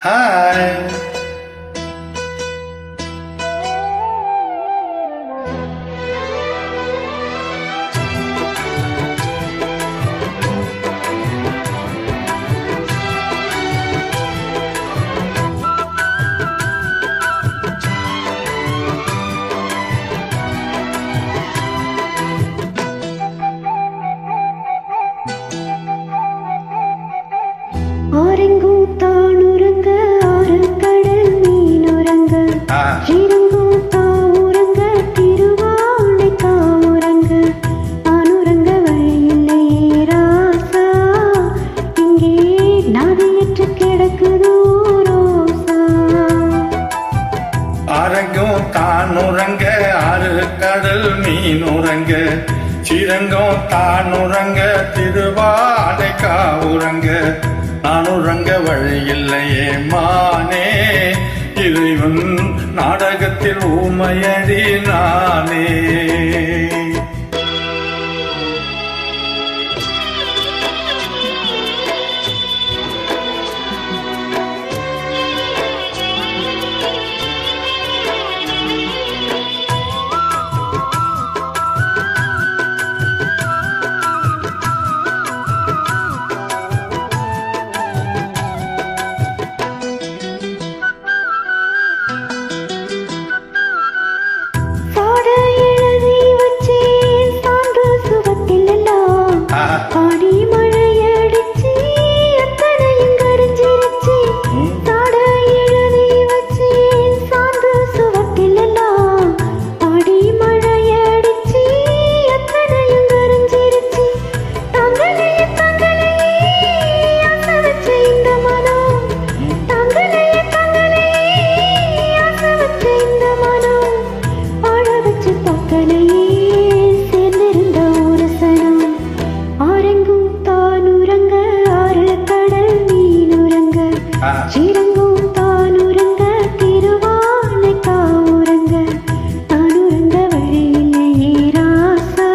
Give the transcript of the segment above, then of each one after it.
Hi. அரங்கம் தானுறங்க ஆறு கடல் மீனுறங்க சிரங்கம் தானுறங்க திருவாடைக்கா உறங்க நானுறங்க வழியில்லையே மானே இறைவன் நாடகத்தில் ஊமையடி நானே. சீரங்கும் தானுறங்க திருவானைக்கா உறங்க தானுறங்க வழியில்லையே ராசா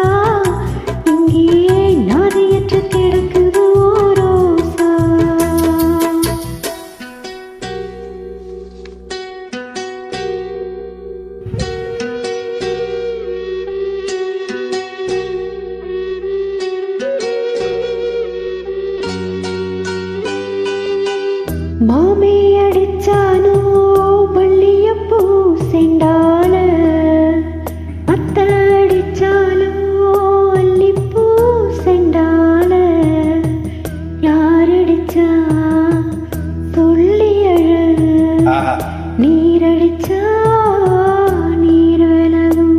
இங்கே நாதியற்று கிடக்குது ரோசா. மாமே அடிச்சானோ வள்ளியப்பூ செண்டால அத்த அடிச்சாலோ அல்லிப்பூ செண்டால யாரடிச்சா சொல்லி அழ நீரடிச்சா நீர் விலகும்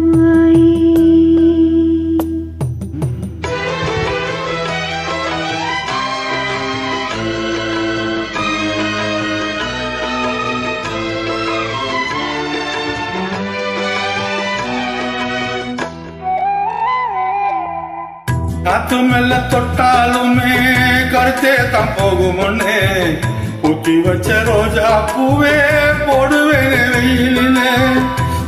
காத்து மெல்ல தொட்டாலுமே கருத்தே தான் போகும் ஒண்ணு ஊத்தி வச்ச ரோஜா பூவே போடுவேன் வெயிலே.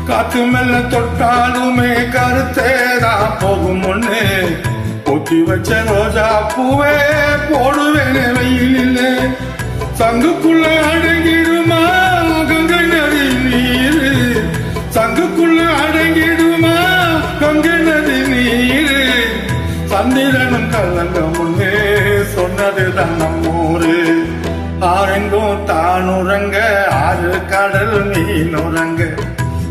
காத்து மெல்ல தொட்டாலுமே கருத்தே தான் போகும் ஒண்ணு ஊத்தி வச்ச ரோஜா பூவே போடுவேன் வெயிலே. சங்குக்குள்ள அடங்கிடுமா கங்கை நதி நீரு, சங்குக்குள்ள அடங்கிடுமா கங்கை நதி நீரு. சந்திரனும் கலங்க முன்னே சொன்னதுதான் நம்மூரு. ஆரெங்கும் தானுறங்க ஆறு கடல் மீனுறங்க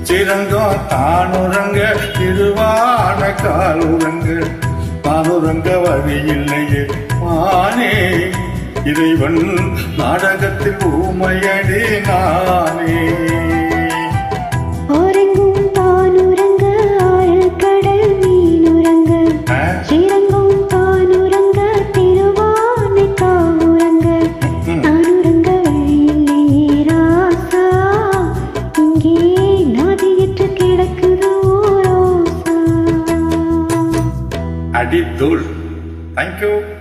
சிரங்கம் தானுறங்க திருவான காலுறங்க தானுறங்க வழியில்லையே மானே இறைவன் நாடகத்தில் ஊமையடி நானே. Aditdul. Thank you.